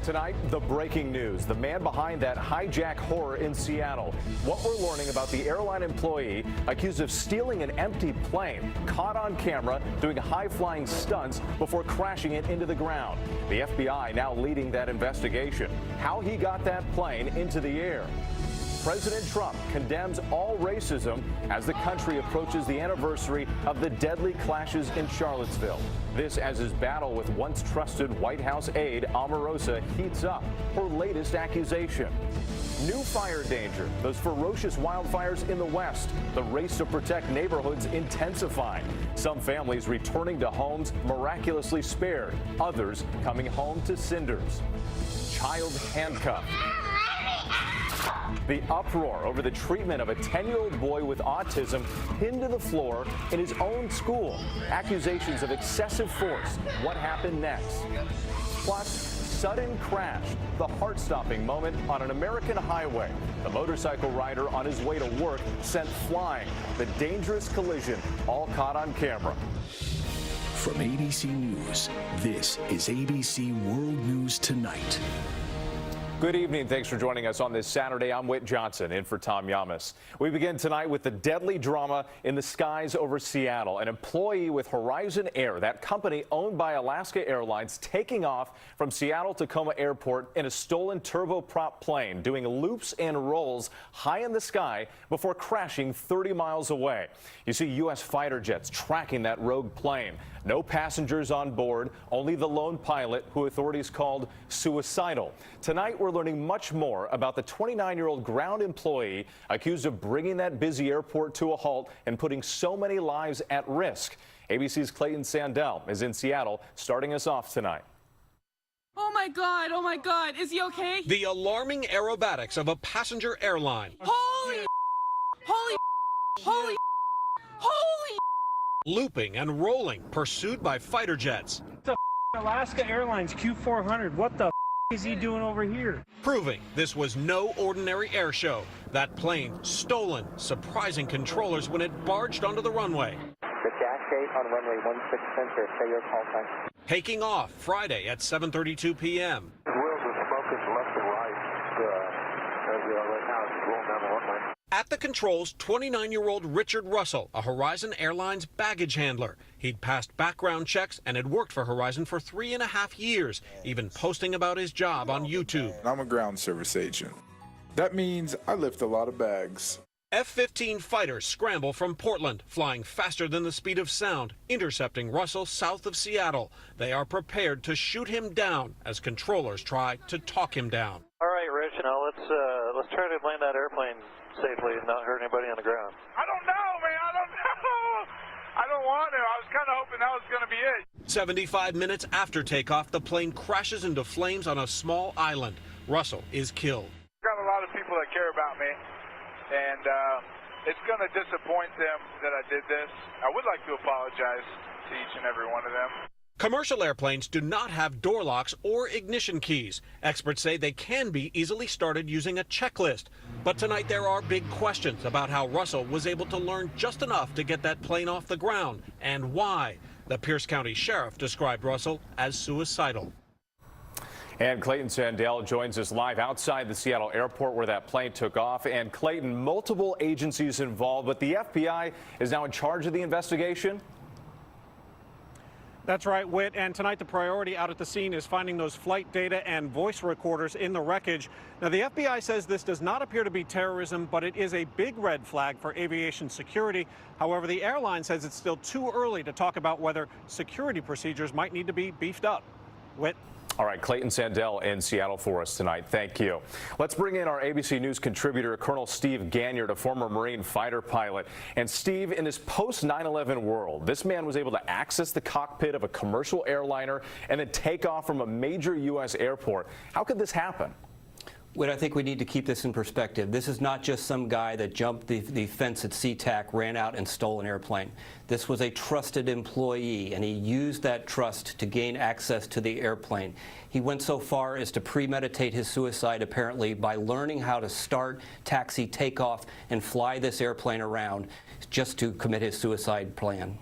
Tonight, the breaking news. The man behind that hijack horror in Seattle. What we're learning about the airline employee accused of stealing an empty plane, caught on camera doing high-flying stunts before crashing it into the ground. The FBI now leading that investigation. How he got that plane into the air. President Trump condemns all racism as the country approaches the anniversary of the deadly clashes in Charlottesville. This as his battle with once trusted White House aide Omarosa heats up her latest accusation. New fire danger, those ferocious wildfires in the West. The race to protect neighborhoods intensifying. Some families returning to homes miraculously spared. Others coming home to cinders. Child handcuffed. The uproar over the treatment of a 10-year-old boy with autism pinned to the floor in his own school. Accusations of excessive force. What happened next? Plus, sudden crash, the heart-stopping moment on an American highway. The motorcycle rider on his way to work sent flying. The dangerous collision, all caught on camera. From ABC News, this is ABC World News Tonight. Good evening. Thanks for joining us on this Saturday. I'm Whit Johnson, in for Tom Yamas. We begin tonight with the deadly drama in the skies over Seattle. An employee with Horizon Air, that company owned by Alaska Airlines, taking off from Seattle-Tacoma Airport in a stolen turboprop plane, doing loops and rolls high in the sky before crashing 30 miles away. You see U.S. fighter jets tracking that rogue plane. No passengers on board, only the lone pilot, who authorities called suicidal. Tonight, we're learning much more about the 29-year-old ground employee accused of bringing that busy airport to a halt and putting so many lives at risk. ABC's Clayton Sandell is in Seattle, starting us off tonight. Oh my God, is he okay? The alarming aerobatics of a passenger airline. Holy. Looping and rolling, pursued by fighter jets. The Alaska Airlines Q400, what the is he doing over here? Proving this was no ordinary air show. That plane stolen, surprising controllers when it barged onto the runway. The dash 8 on runway 16 center, say your call sign. Taking off Friday at 7:32 p.m. Wheels are smoking left and right. Right now it's rolling down the runway. At the controls, 29-year-old Richard Russell, a Horizon Airlines baggage handler. He'd passed background checks and had worked for Horizon for 3.5 years, even posting about his job on YouTube. I'm a ground service agent. That means I lift a lot of bags. F-15 fighters scramble from Portland, flying faster than the speed of sound, intercepting Russell south of Seattle. They are prepared to shoot him down as controllers try to talk him down. All right, Rich, now let's try to land that airplane safely and not hurt anybody on the ground. I don't know, man. I don't know. I don't want to. I was kind of hoping that was going to be it. 75 minutes after takeoff, the plane crashes into flames on a small island. Russell is killed. I've got a lot of people that care about me, and it's going to disappoint them that I did this. I would like to apologize to each and every one of them. Commercial airplanes do not have door locks or ignition keys. Experts say they can be easily started using a checklist. But tonight there are big questions about how Russell was able to learn just enough to get that plane off the ground and why. The Pierce County Sheriff described Russell as suicidal. And Clayton Sandell joins us live outside the Seattle airport where that plane took off. And Clayton, multiple agencies involved, but the FBI is now in charge of the investigation. That's right, Whit. And tonight the priority out at the scene is finding those flight data and voice recorders in the wreckage. Now, the FBI says this does not appear to be terrorism, but it is a big red flag for aviation security. However, the airline says it's still too early to talk about whether security procedures might need to be beefed up. Whit. All right, Clayton Sandell in Seattle for us tonight. Thank you. Let's bring in our ABC News contributor, Colonel Steve Ganyard, a former Marine fighter pilot. And Steve, in this post-9/11 world, this man was able to access the cockpit of a commercial airliner and then take off from a major U.S. airport. How could this happen? Whit, I think we need to keep this in perspective. This is not just some guy that jumped the fence at SeaTac, ran out and stole an airplane. This was a trusted employee, and he used that trust to gain access to the airplane. He went so far as to premeditate his suicide, apparently, by learning how to start, taxi, take off, and fly this airplane around just to commit his suicide plan.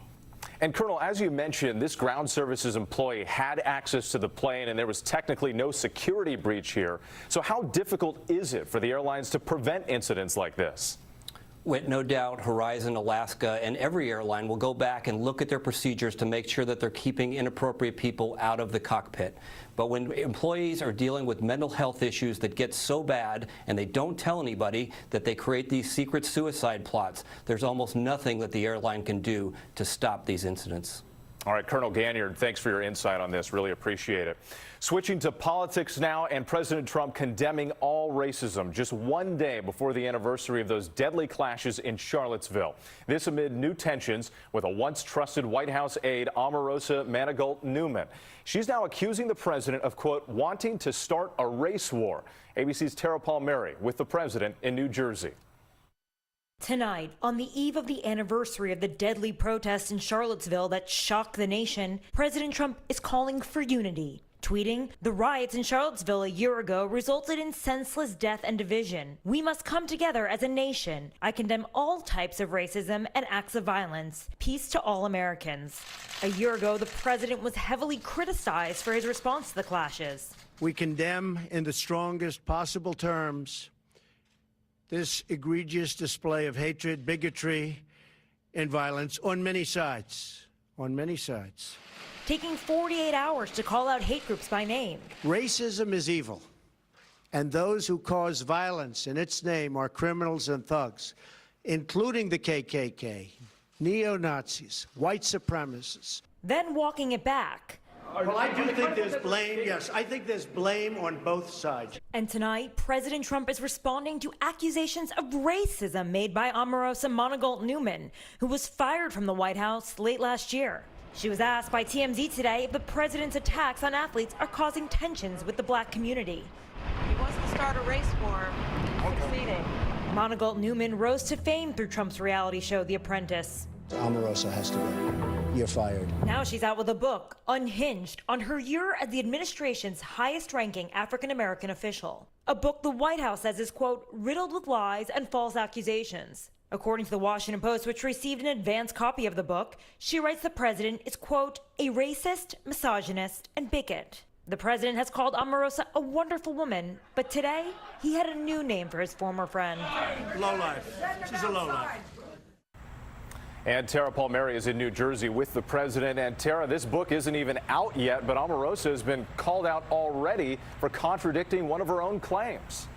And Colonel, as you mentioned, this ground services employee had access to the plane and there was technically no security breach here. So how difficult is it for the airlines to prevent incidents like this? With no doubt, Horizon, Alaska, and every airline will go back and look at their procedures to make sure that they're keeping inappropriate people out of the cockpit. But when employees are dealing with mental health issues that get so bad and they don't tell anybody, that they create these secret suicide plots, there's almost nothing that the airline can do to stop these incidents. All right, Colonel Ganyard, thanks for your insight on this. Really appreciate it. Switching to politics now, and President Trump condemning all racism just one day before the anniversary of those deadly clashes in Charlottesville. This amid new tensions with a once trusted White House aide, Omarosa Manigault Newman. She's now accusing the president of, quote, wanting to start a race war. ABC's Tara Palmieri with the president in New Jersey. Tonight, on the eve of the anniversary of the deadly protests in Charlottesville that shocked the nation, President Trump is calling for unity. Tweeting, "The riots in Charlottesville a year ago resulted in senseless death and division. We must come together as a nation. I condemn all types of racism and acts of violence. Peace to all Americans." A year ago, the president was heavily criticized for his response to the clashes. We condemn in the strongest possible terms this egregious display of hatred, bigotry, and violence on many sides. On many sides. Taking 48 hours to call out hate groups by name. Racism is evil, and those who cause violence in its name are criminals and thugs, including the KKK, neo-Nazis, white supremacists. Then walking it back. Well, I do think there's blame, yes. I think there's blame on both sides. And tonight, President Trump is responding to accusations of racism made by Omarosa Manigault Newman, who was fired from the White House late last year. She was asked by TMZ today if the president's attacks on athletes are causing tensions with the black community. He wants to start a race war. Succeeding. Manigault Newman rose to fame through Trump's reality show, The Apprentice. Omarosa has to go. You're fired. Now she's out with a book, Unhinged, on her year as the administration's highest-ranking African-American official. A book the White House says is, quote, riddled with lies and false accusations. According to the Washington Post, which received an advance copy of the book, she writes the president is, quote, a racist, misogynist, and bigot. The president has called Omarosa a wonderful woman, but today he had a new name for his former friend. Lowlife. She's a lowlife. And Tara Palmieri is in New Jersey with the president. And Tara, this book isn't even out yet, but Omarosa has been called out already for contradicting one of her own claims.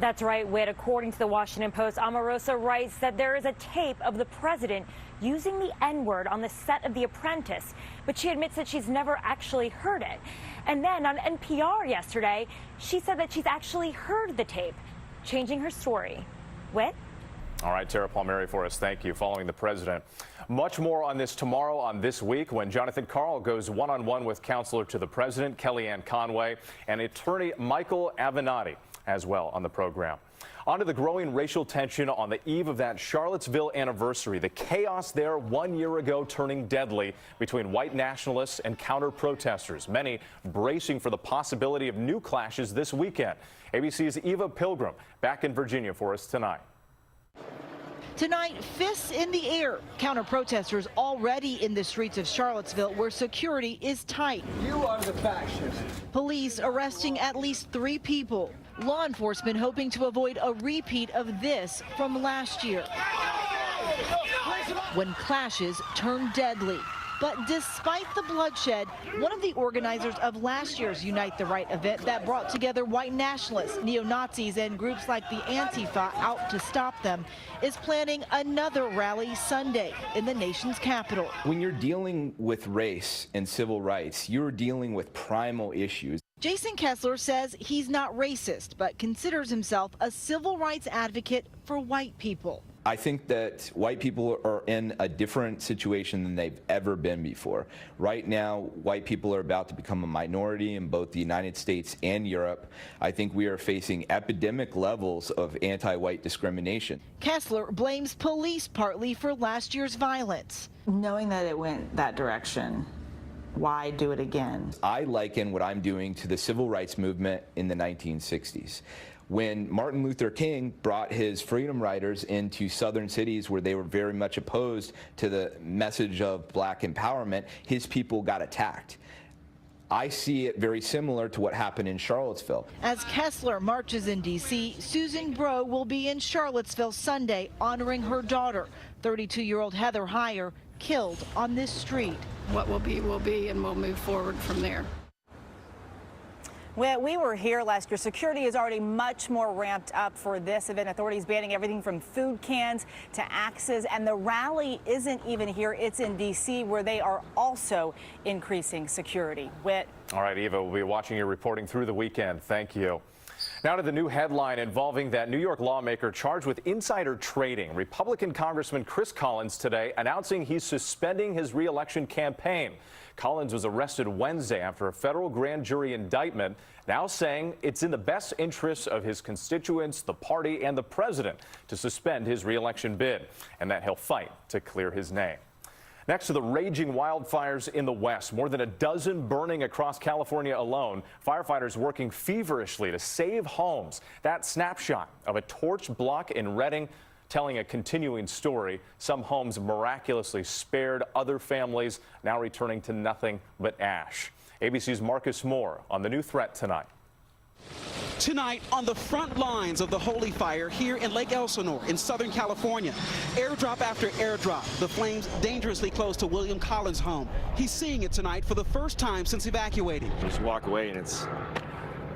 That's right, Whit. According to the Washington Post, Omarosa writes that there is a tape of the president using the N-word on the set of The Apprentice, but she admits that she's never actually heard it. And then on NPR yesterday, she said that she's actually heard the tape, changing her story. Whit? All right, Tara Palmieri for us. Thank you. Following the president. Much more on this tomorrow on This Week when Jonathan Karl goes one-on-one with counselor to the president, Kellyanne Conway, and attorney Michael Avenatti as well on the program. On to the growing racial tension on the eve of that Charlottesville anniversary. The chaos there 1 year ago turning deadly between white nationalists and counter-protesters, many bracing for the possibility of new clashes this weekend. ABC's Eva Pilgrim back in Virginia for us tonight. Tonight, fists in the air. Counter-protesters already in the streets of Charlottesville where security is tight. You are the fascist. Police arresting at least 3 people. Law enforcement hoping to avoid a repeat of this from last year, when clashes turned deadly. But despite the bloodshed, one of the organizers of last year's Unite the Right event that brought together white nationalists, neo-Nazis, and groups like the Antifa out to stop them is planning another rally Sunday in the nation's capital. When you're dealing with race and civil rights, you're dealing with primal issues. Jason Kessler says he's not racist, but considers himself a civil rights advocate for white people. I think that white people are in a different situation than they've ever been before. Right now, white people are about to become a minority in both the United States and Europe. I think we are facing epidemic levels of anti-white discrimination. Kessler blames police partly for last year's violence. Knowing that it went that direction Why do it again? I liken what I'm doing to the civil rights movement in the 1960s. When Martin Luther King brought his freedom riders into southern cities where they were very much opposed to the message of black empowerment, his people got attacked. I see it very similar to what happened in Charlottesville. As Kessler marches in D.C., Susan Bro will be in Charlottesville Sunday honoring her daughter, 32-year-old Heather Heyer, killed on this street. What will be, and we'll move forward from there. When we were here last year, security is already much more ramped up for this event. Authorities banning everything from food cans to axes. And the rally isn't even here. It's in D.C., where they are also increasing security. Whit. All right, Eva, we'll be watching your reporting through the weekend. Thank you. Now to the new headline involving that New York lawmaker charged with insider trading. Republican Congressman Chris Collins today announcing he's suspending his re-election campaign. Collins was arrested Wednesday after a federal grand jury indictment, now saying it's in the best interests of his constituents, the party, and the president to suspend his re-election bid, and that he'll fight to clear his name. Next to the raging wildfires in the West, more than a dozen burning across California alone, firefighters working feverishly to save homes. That snapshot of a torched block in Redding telling a continuing story. Some homes miraculously spared, other families now returning to nothing but ash. ABC's Marcus Moore on the new threat tonight. Tonight, on the front lines of the Holy Fire here in Lake Elsinore in Southern California, airdrop after airdrop, the flames dangerously close to William Collins' home. He's seeing it tonight for the first time since evacuating. You just walk away and it's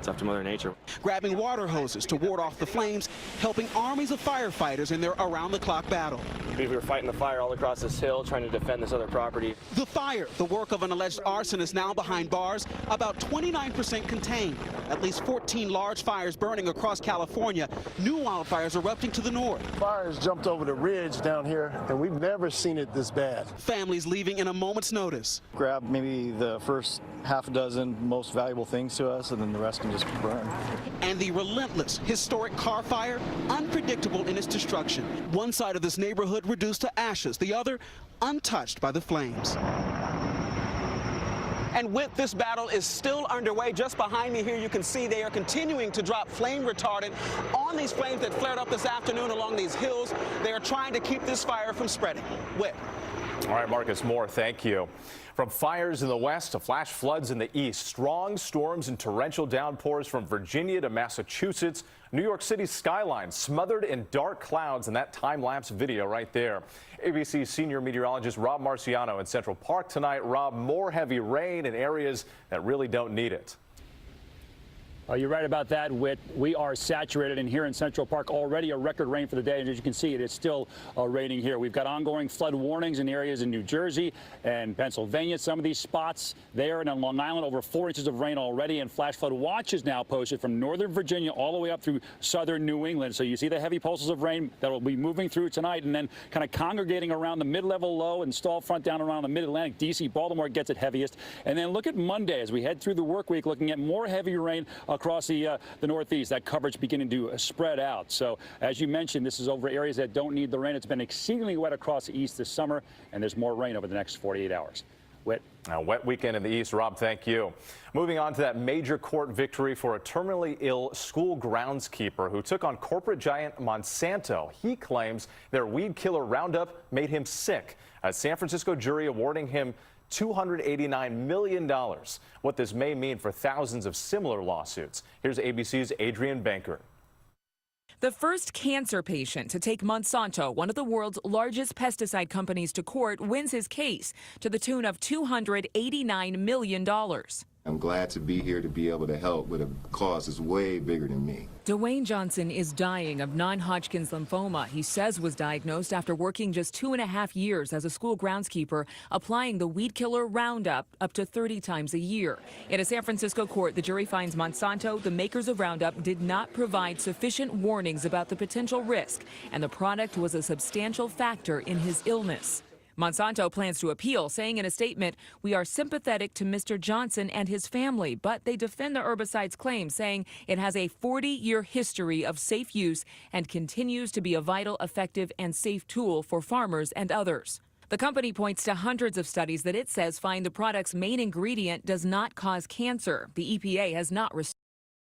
up to Mother Nature. Grabbing water hoses to ward off the flames, helping armies of firefighters in their around-the-clock battle. We were fighting the fire all across this hill, trying to defend this other property. The fire, the work of an alleged arsonist now behind bars, about 29% contained. At least 14 large fires burning across California. New wildfires erupting to the north. Fires jumped over the ridge down here, and we've never seen it this bad. Families leaving in a moment's notice. Grab maybe the first half a dozen most valuable things to us, and then the rest can just burn. And the relentless, historic car fire, unpredictable in its destruction. One side of this neighborhood reduced to ashes, the other untouched by the flames. And with this battle is still underway. Just behind me here, you can see they are continuing to drop flame retardant on these flames that flared up this afternoon along these hills. They are trying to keep this fire from spreading. Whit. All right, Marcus Moore, thank you. From fires in the west to flash floods in the east, strong storms and torrential downpours from Virginia to Massachusetts. New York City's skyline smothered in dark clouds in that time-lapse video right there. ABC senior meteorologist Rob Marciano in Central Park tonight. Rob, more heavy rain in areas that really don't need it. You're right about that, Whit. We are saturated, and here in Central Park, already a record rain for the day. And as you can see, it's still raining here. We've got ongoing flood warnings in areas in New Jersey and Pennsylvania. Some of these spots there, and on Long Island, over 4 inches of rain already, and flash flood watches now posted from northern Virginia all the way up through southern New England. So you see the heavy pulses of rain that will be moving through tonight, and then kind of congregating around the mid-level low and stall front down around the mid-Atlantic. D.C., Baltimore gets it heaviest. And then look at Monday as we head through the work week, looking at more heavy rain across the Northeast. That coverage beginning to spread out. So as you mentioned, this is over areas that don't need the rain. It's been exceedingly wet across the east this summer, and there's more rain over the next 48 hours. Whit. A wet weekend in the east. Rob, thank you. Moving on to that major court victory for a terminally ill school groundskeeper who took on corporate giant Monsanto. He claims their weed killer Roundup made him sick. A San Francisco jury awarding him $289 million. What this may mean for thousands of similar lawsuits. Here's ABC's Adrian Banker. The first cancer patient to take Monsanto, one of the world's largest pesticide companies, to court, wins his case to the tune of $289 million. I'm glad to be here to be able to help, but a cause is way bigger than me. Dwayne Johnson is dying of non-Hodgkin's lymphoma. He says was diagnosed after working just 2.5 years as a school groundskeeper, applying the weed killer Roundup up to 30 times a year. In a San Francisco court, the jury finds Monsanto, the makers of Roundup, did not provide sufficient warnings about the potential risk, and the product was a substantial factor in his illness. Monsanto plans to appeal, saying in a statement, "We are sympathetic to Mr. Johnson and his family," but they defend the herbicide's claim, saying it has a 40-year history of safe use and continues to be a vital, effective, and safe tool for farmers and others. The company points to hundreds of studies that it says find the product's main ingredient does not cause cancer. The EPA has not